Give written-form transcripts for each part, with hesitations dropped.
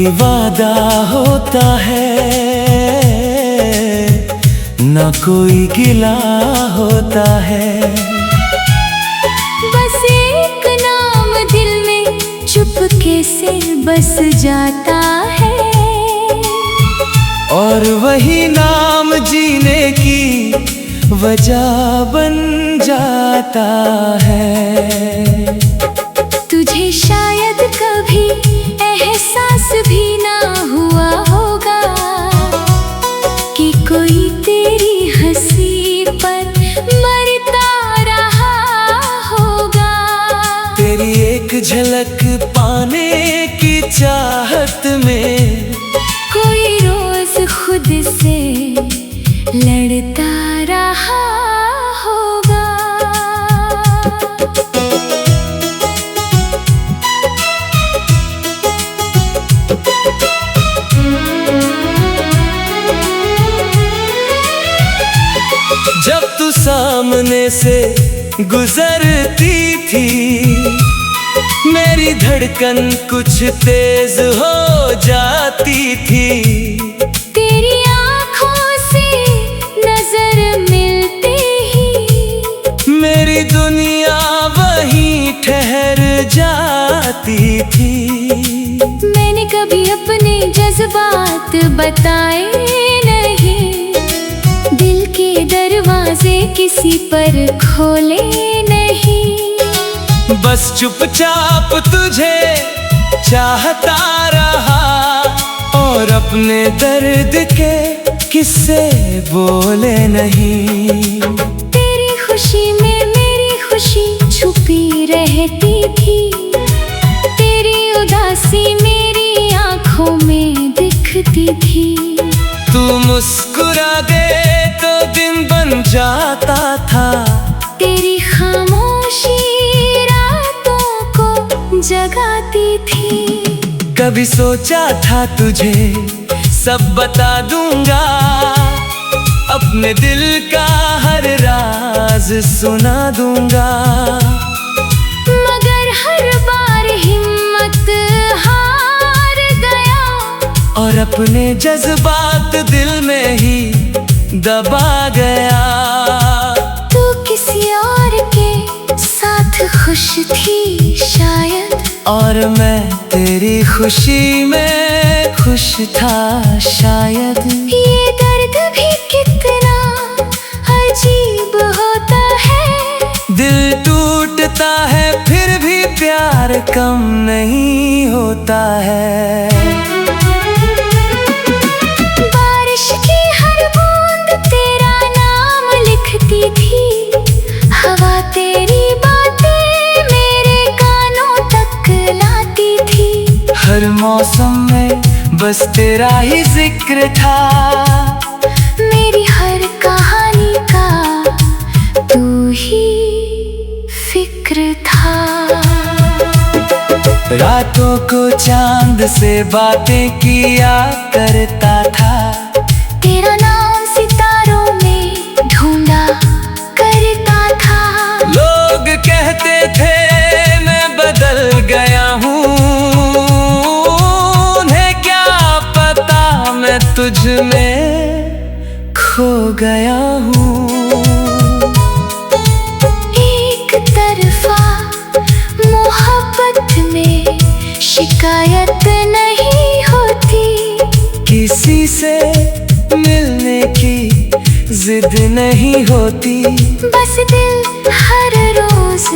कोई वादा होता है, ना कोई गिला होता है। बस एक नाम दिल में चुपके से बस जाता है, और वही नाम जीने की वजह बन जाता है। तुझे शायद कभी एहसास भी ना हुआ होगा कि कोई तेरी हंसी पर मरता रहा होगा। तेरी एक झलक पाने की चाहत में कोई रोज खुद से लड़ता रहा होगा। जब तू सामने से गुजरती थी, मेरी धड़कन कुछ तेज हो जाती थी। तेरी आँखों से नजर मिलते ही मेरी दुनिया वहीं ठहर जाती थी। मैंने कभी अपने जज्बात बताए नहीं, दिल के दरवाजे किसी पर खोले नहीं। बस चुपचाप तुझे चाहता रहा, और अपने दर्द के किस्से बोले नहीं। तेरी खुशी में मेरी खुशी छुपी रहती थी, तेरी उदासी मेरी आंखों में दिखती थी। तू मुस्कुरा दे तो दिन बन जाता था, तेरी खामोशी रातों को जगाती थी। कभी सोचा था तुझे सब बता दूंगा, अपने दिल का हर राज सुना दूंगा। मगर हर बार हिम्मत हार गया, और अपने जज्बात दिल में ही दबा गया। तू किसी और के साथ खुश थी शायद, और मैं तेरी खुशी में खुश था शायद। ये दर्द भी कितना अजीब होता है, दिल टूटता है फिर भी प्यार कम नहीं होता है। बारिश की हर बूंद तेरा नाम लिखती थी, हवा तेरी बातें मेरे कानों तक लाती थी। हर मौसम में बस तेरा ही जिक्र था, मेरी हर कहानी का तू ही फिक्र था। रातों को चांद से बातें किया करता था, तेरा नाम सितारों में ढूंढा करता था। लोग कहते थे मैं बदल गया हूँ, उन्हें क्या पता मैं तुझ में खो गया हूँ। एक तरफा मोहब्बत में शिकायत नहीं होती, किसी से मिलने की जिद नहीं होती। बस दिल हर रोज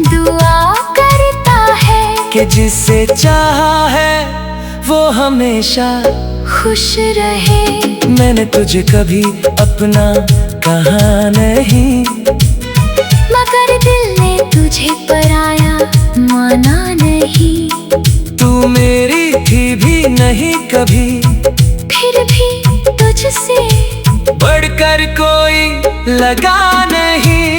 दुआ करता है कि जिसे चाहा है वो हमेशा खुश रहे। मैंने तुझे कभी अपना कहा नहीं, मगर दिल ने तुझे पराया माना नहीं। तू मेरी थी भी नहीं कभी, फिर भी तुझसे बढ़कर कोई लगा नहीं।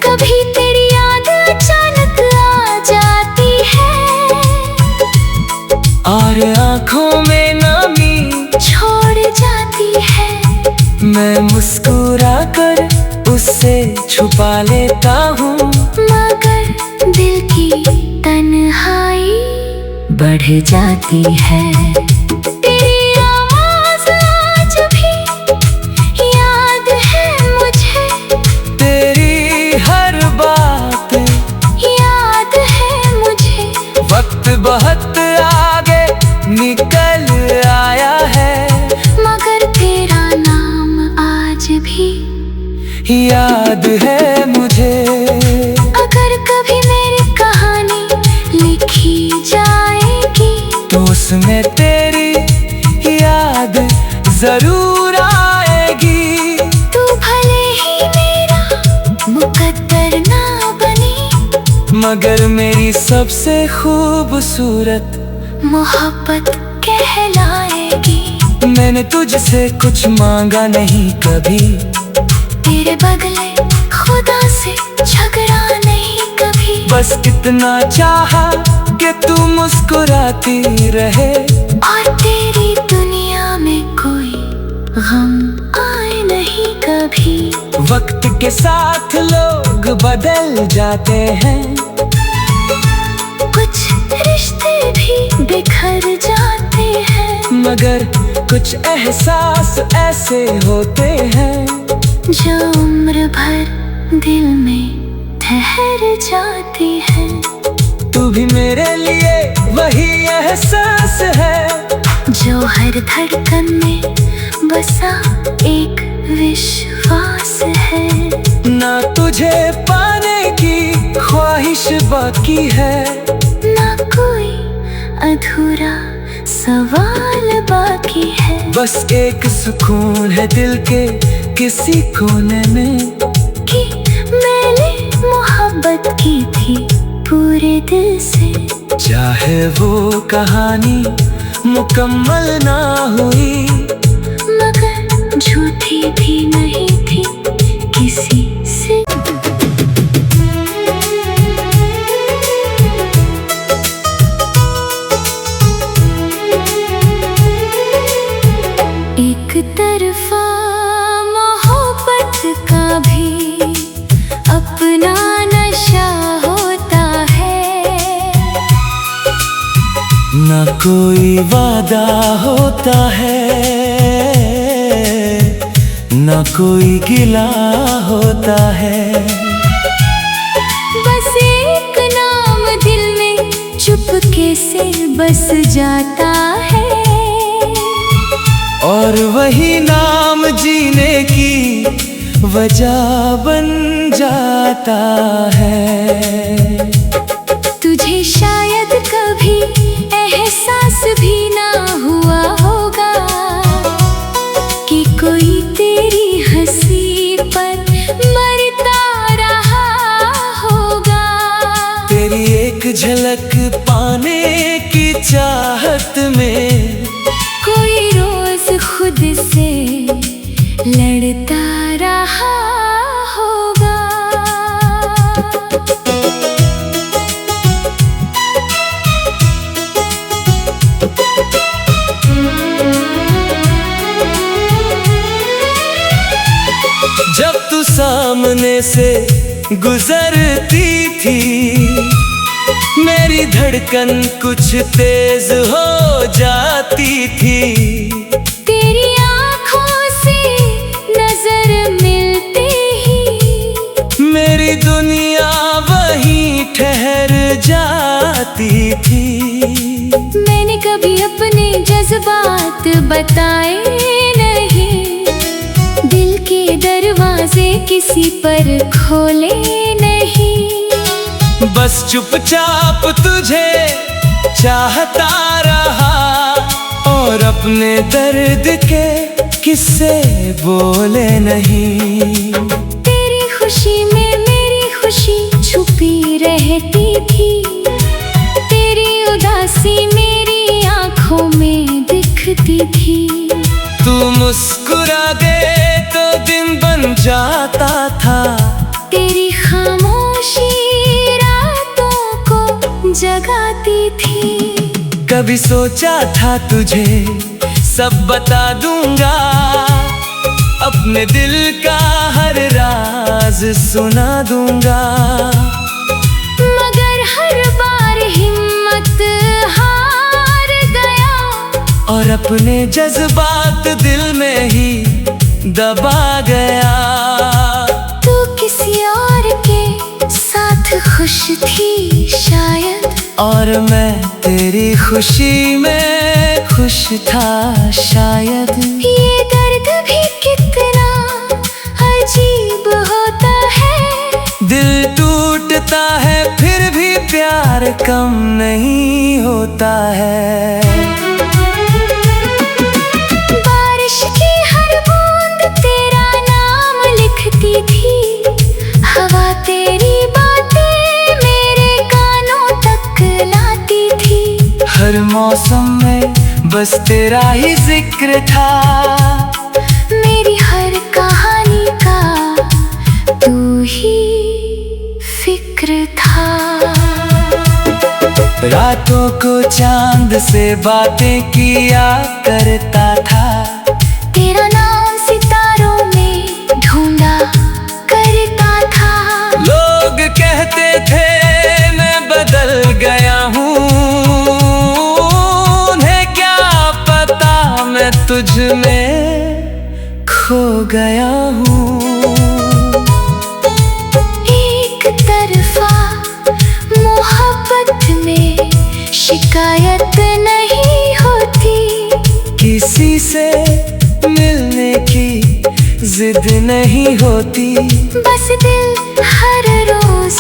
कभी तेरी याद अचानक आ जाती है, और आँखों में नमी छोड़ जाती है। मैं मुस्कुरा कर उससे छुपा लेता हूँ, मगर दिल की तन्हाई बढ़ जाती है। तेरी आवाज़ आज भी याद है मुझे, तेरी हर बात याद है मुझे। वक्त बहुत आगे निकल आया है, मगर तेरा नाम आज भी याद है मुझे। अगर कभी मेरी कहानी लिखी जाएगी तो उसमें तेरी याद जरूर आएगी। तू भले ही मेरा मुकद्दर ना बनी, मगर मेरी सबसे खूबसूरत मोहब्बत कहलाएगी। मैंने तुझसे कुछ मांगा नहीं कभी, तेरे बदले खुदा से झगड़ा नहीं कभी। बस इतना चाहा कि तू मुस्कुराती रहे, और तेरी दुनिया में कोई गम आए नहीं कभी। वक्त के साथ लोग बदल जाते हैं, कुछ रिश्ते भी बिखर जाते हैं, मगर कुछ एहसास ऐसे होते हैं जो उम्र भर दिल में ठहर जाती है। तू भी मेरे लिए वही एहसास है, जो हर धड़कन में बसा एक विश्वास है। ना तुझे पाने की ख्वाहिश बाकी है, ना कोई अधूरा सवाल बाकी है। बस एक सुकून है दिल के किसी कोने में, कि मैंने मोहब्बत की थी पूरे दिल से। चाहे वो कहानी मुकम्मल ना हुई, मगर झूठी भी नहीं थी किसी से। एक तरफा मोहब्बत का भी अपना नशा होता है, ना कोई वादा होता है, ना कोई गिला होता है। बस एक नाम दिल में चुपके से बस जाता है, और वही नाम जीने की वजह बन जाता है। तुझे शायद कभी एहसास भी ना हुआ होगा कि कोई तेरी हंसी पर मरता रहा होगा। तेरी एक झलक पाने की चाहत में कोई रोज खुद से लड़ता रहा होगा। जब तू सामने से गुजरती थी, मेरी धड़कन कुछ तेज हो जाती थी। तेरी आँखों से नजर मिलते ही मेरी दुनिया वहीं ठहर जाती थी। मैंने कभी अपने जज्बात बताए नहीं, दिल के दरवाजे किसी पर खोले नहीं। बस चुपचाप तुझे चाहता रहा, और अपने दर्द के किस्से बोले नहीं। तेरी खुशी में मेरी खुशी छुपी रहती थी, तेरी उदासी मेरी आंखों में दिखती थी। तू मुस्कुरा दे तो दिन बन जाता था, तेरी खामोशी रातों को जगाती थी। कभी सोचा था तुझे सब बता दूंगा, अपने दिल का हर राज सुना दूंगा। मगर हर बार हिम्मत हार और अपने जज्बात दिल में ही दबा गया। तू किसी और के साथ खुश थी शायद, और मैं तेरी खुशी में खुश था शायद। ये दर्द भी कितना अजीब होता है। दिल टूटता है फिर भी प्यार कम नहीं होता है। बारिश की हर बूंद तेरा नाम लिखती थी, हवा तेरी बातें मेरे कानों तक लाती थी। हर मौसम में बस तेरा ही जिक्र था, मेरी हर कहानी का तू ही फिक्र था। रातों को चांद से बातें किया करता था, तेरा नाम सितारों में ढूंढा करता था। लोग कहते थे मैं बदल गया हूँ, उन्हें क्या पता मैं तुझ में खो गया हूँ। एक तरफा मोहब्बत में शिकायत नहीं होती, किसी से मिलने की जिद नहीं होती। बस दिल हर रोज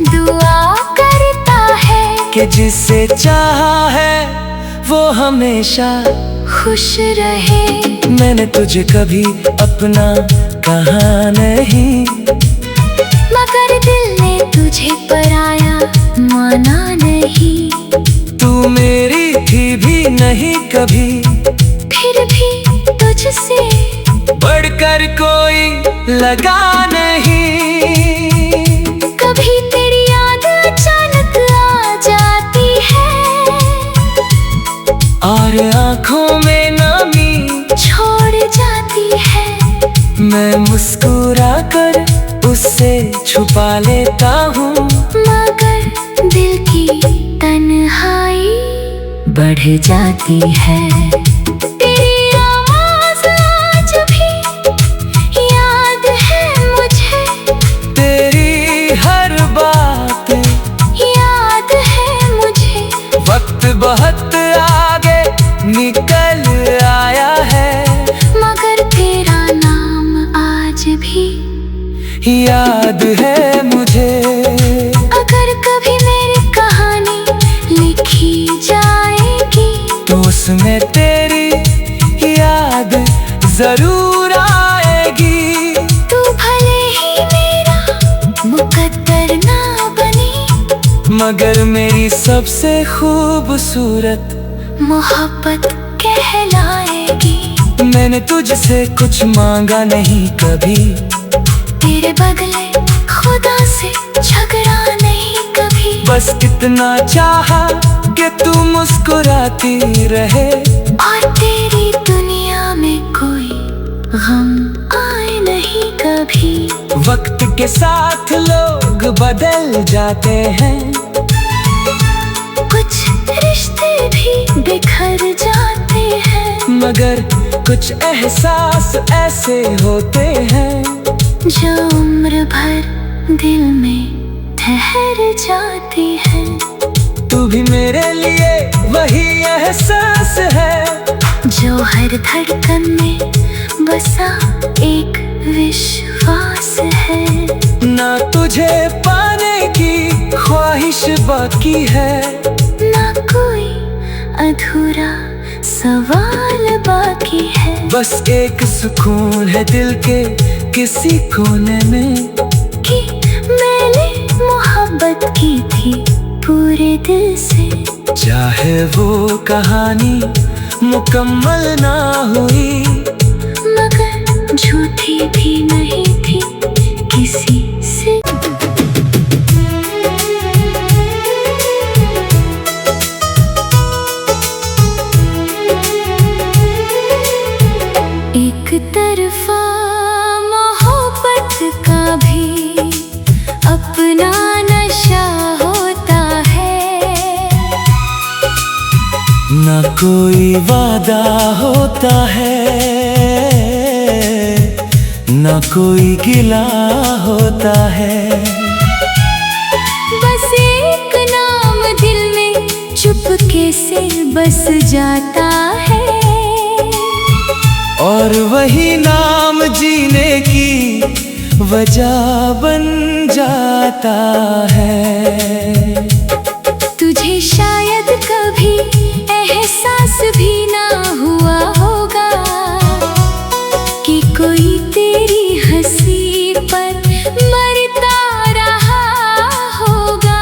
दुआ करता है कि जिसे चाहा है वो हमेशा खुश रहे। मैंने तुझे कभी अपना कहा नहीं, मगर दिल ने तुझे पराया माना नहीं। तू मेरी थी भी नहीं कभी, फिर भी तुझसे बढ़कर कोई लगा नहीं। कभी तेरी याद अचानक आ जाती है, और आँखों में नमी छोड़ जाती है। मैं मुस्कुरा कर उससे छुपा लेता हूँ, मगर दिल की तन्हाई बढ़ जाती है। तेरी आवाज़ आज भी याद है मुझे, तेरी हर बात याद है मुझे। वक्त बहुत आगे निकल आया है, मगर तेरा नाम आज भी याद है मुझे। अगर कभी मेरी कहानी लिखी जाएगी, तो उसमें तेरी याद जरूर आएगी। तू भले ही मेरा मुकद्दर ना बनी, मगर मेरी सबसे खूबसूरत मोहब्बत कहलाएगी। मैंने तुझसे कुछ मांगा नहीं कभी, तेरे बदले खुदा से झगड़ा नहीं कभी। बस इतना चाहा कि तू मुस्कुराती रहे, और तेरी दुनिया में कोई गम आए नहीं कभी। वक्त के साथ लोग बदल जाते हैं, कुछ रिश्ते भी बिखर जाते हैं, मगर कुछ एहसास ऐसे होते हैं जो उम्र भर दिल में ठहर जाती है। तू भी मेरे लिए वही एहसास है, जो हर धड़कन में बसा एक विश्वास है। ना तुझे पाने की ख्वाहिश बाकी है, ना कोई अधूरा सवाल बाकी है। बस एक सुकून है दिल के किसी कोने में, कि मैंने मोहब्बत की थी पूरे दिल से। चाहे वो कहानी मुकम्मल ना हुई, मगर झूठी भी नहीं थी किसी से। एक तरफा मोहब्बत का भी अपना नशा होता है, ना कोई वादा होता है, ना कोई गिला होता है। बस एक नाम दिल में चुपके से बस जाता है, और वही नाम जीने की वजह बन जाता है। तुझे शायद कभी एहसास भी ना हुआ होगा कि कोई तेरी हंसी पर मरता रहा होगा।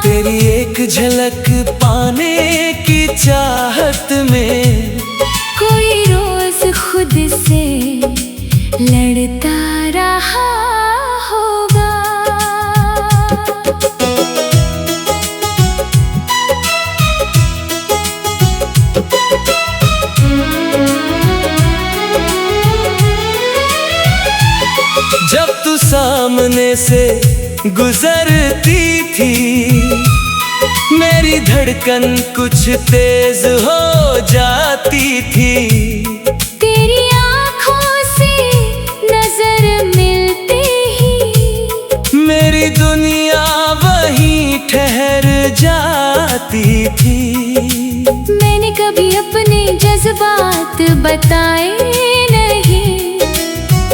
तेरी एक झलक पाने की चाहत में कोई रोज खुद से लड़ता रहा होगा। जब तू सामने से गुजरती थी, मेरी धड़कन कुछ तेज हो जाती थी। तेरी आँखों से नजर मिलते ही मेरी दुनिया वहीं ठहर जाती थी। मैंने कभी अपने जज्बात बताए नहीं,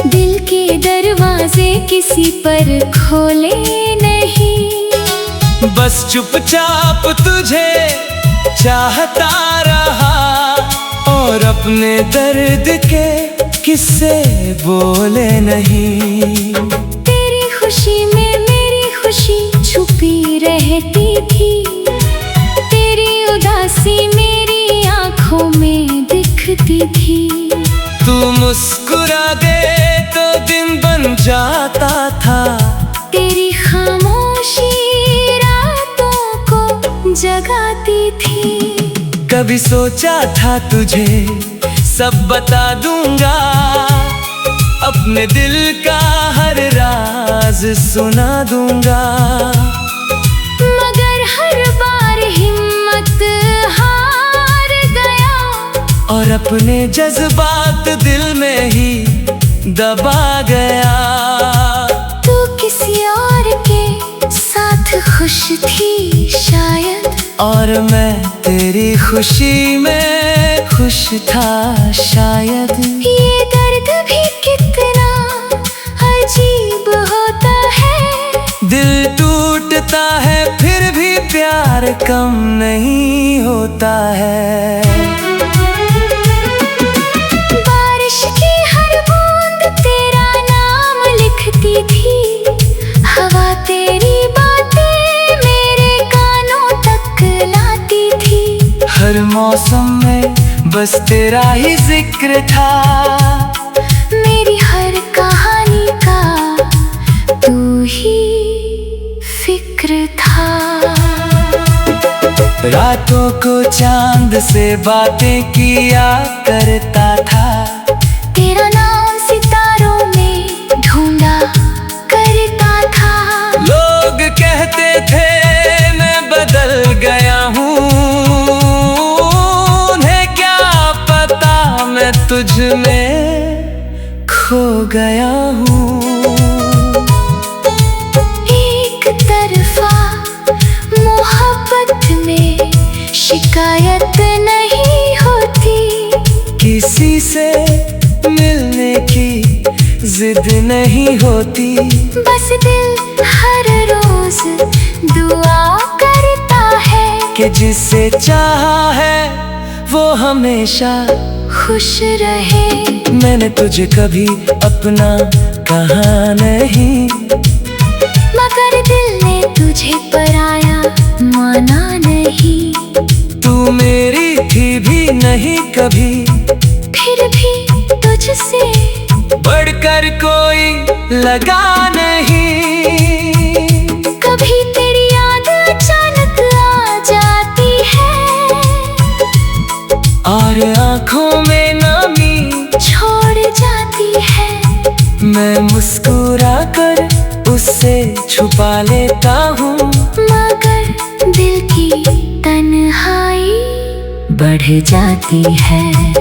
दिल के दरवाजे किसी पर खोले नहीं। बस चुपचाप तुझे चाहता रहा, और अपने दर्द के किस्से बोले नहीं। तेरी खुशी में मेरी खुशी छुपी रहती थी, तेरी उदासी मेरी आंखों में दिखती थी। तू मुस्कुरा दे तो दिन बन जाता था, तेरी खामोशी रातों को जगाती थी। कभी सोचा था तुझे सब बता दूंगा, अपने दिल का हर राज सुना दूंगा। मगर हर बार हिम्मत हार गया, और अपने जज्बात दिल में ही दबा गया। तू किसी और के साथ खुश थी शायद, और मैं तेरी खुशी में खुश था शायद। ये दर्द भी कितना अजीब होता है। दिल टूटता है फिर भी प्यार कम नहीं होता है। बारिश की हर बूंद तेरा नाम लिखती थी, हवा तेरी बातें मेरे कानों तक लाती थी। हर मौसम में बस तेरा ही जिक्र था, मेरी हर कहानी का तू ही फिक्र था। रातों को चांद से बातें किया करता था, तेरा नाम सितारों में ढूंढा करता था। लोग कहते थे मैं बदल गया हूँ, उन्हें क्या पता मैं तुझ में खो गया हूँ। एक तरफा मोहब्बत में शिकायत नहीं होती, किसी से मिलने की जिद नहीं होती। बस दिल हर रोज दुआ करता है कि जिसे चाहा है वो हमेशा खुश रहे। मैंने तुझे कभी अपना कहा नहीं, मगर दिल ने तुझे पराया माना नहीं। तू मेरी थी भी नहीं कभी, फिर भी तुझसे बढ़कर कोई लगा नहीं। कभी तेरी याद अचानक आ जाती है, और आँखों में नमी छोड़ जाती है। मैं मुस्कुरा कर उससे छुपा लेता हूँ, मगर दिल की तन्हाई बढ़ जाती है।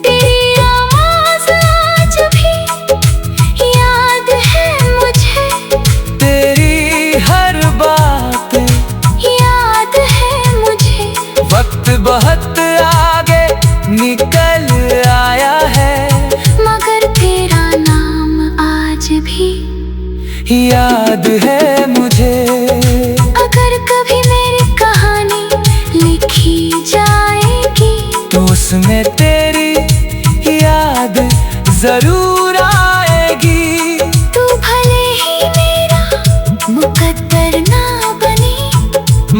तेरी आवाज़ आज भी याद है मुझे, तेरी हर बात याद है मुझे। वक्त बहुत आगे निकल आया है, मगर तेरा नाम आज भी याद है मुझे। अगर कभी मेरी कहानी लिखी जाएगी तो उसमें तेरी याद जरूर आएगी। तू भले ही मेरा मुकद्दर ना बनी,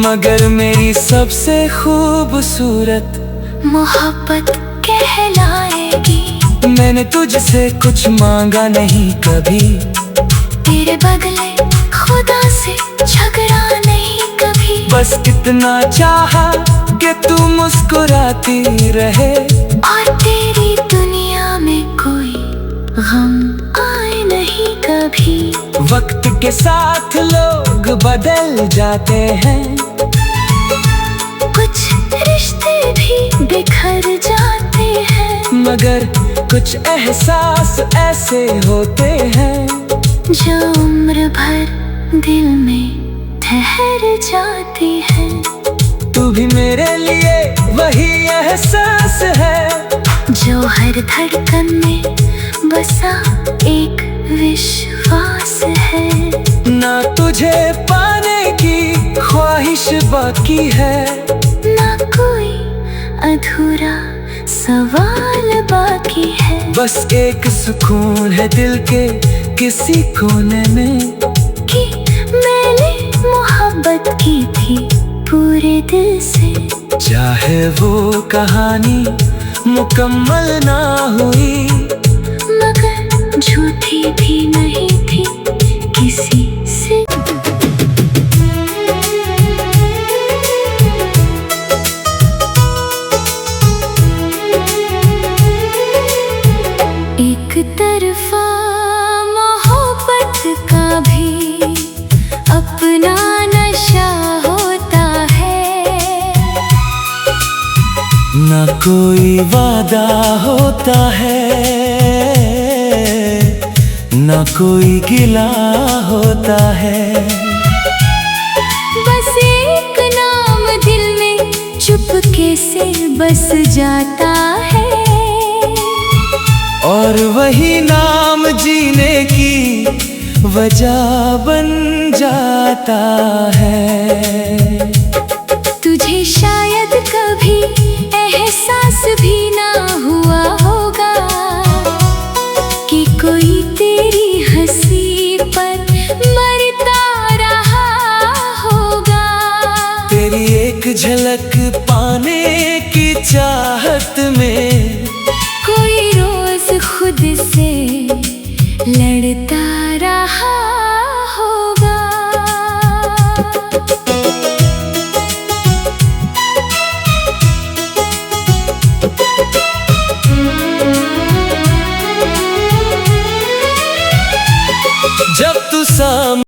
मगर मेरी सबसे खूबसूरत मोहब्बत कहलाएगी। मैंने तुझसे कुछ मांगा नहीं कभी, तेरे बदले खुदा से झगड़ा नहीं कभी। बस इतना चाहा कि तू मुस्कुराती रहे, और तेरी दुनिया में कोई गम आए नहीं कभी। वक्त के साथ लोग बदल जाते हैं, कुछ रिश्ते भी बिखर जाते हैं, मगर कुछ एहसास ऐसे होते हैं जो उम्र भर दिल में ठहर जाती है। तू भी मेरे लिए वही एहसास है, जो हर धड़कन में बसा एक विश्वास है। ना तुझे पाने की ख्वाहिश बाकी है, ना कोई अधूरा सवाल बाकी है। बस एक सुकून है दिल के किसी कोने में, कि मैंने मोहब्बत की थी पूरे दिल से। चाहे वो कहानी मुकम्मल ना हुई, मगर झूठी भी नहीं थी किसी से। एक तरफा मोहब्बत का भी अपना नशा होता है, ना कोई वादा होता है, ना कोई गिला होता है। बस एक नाम दिल में चुपके से बस जाता है, और वही नाम जीने की वजह बन जाता है। तुझे शायद कभी एहसास भी ना हुआ होगा कि कोई तेरी हंसी पर मरता रहा होगा। तेरी एक झलक पाने की चाहत में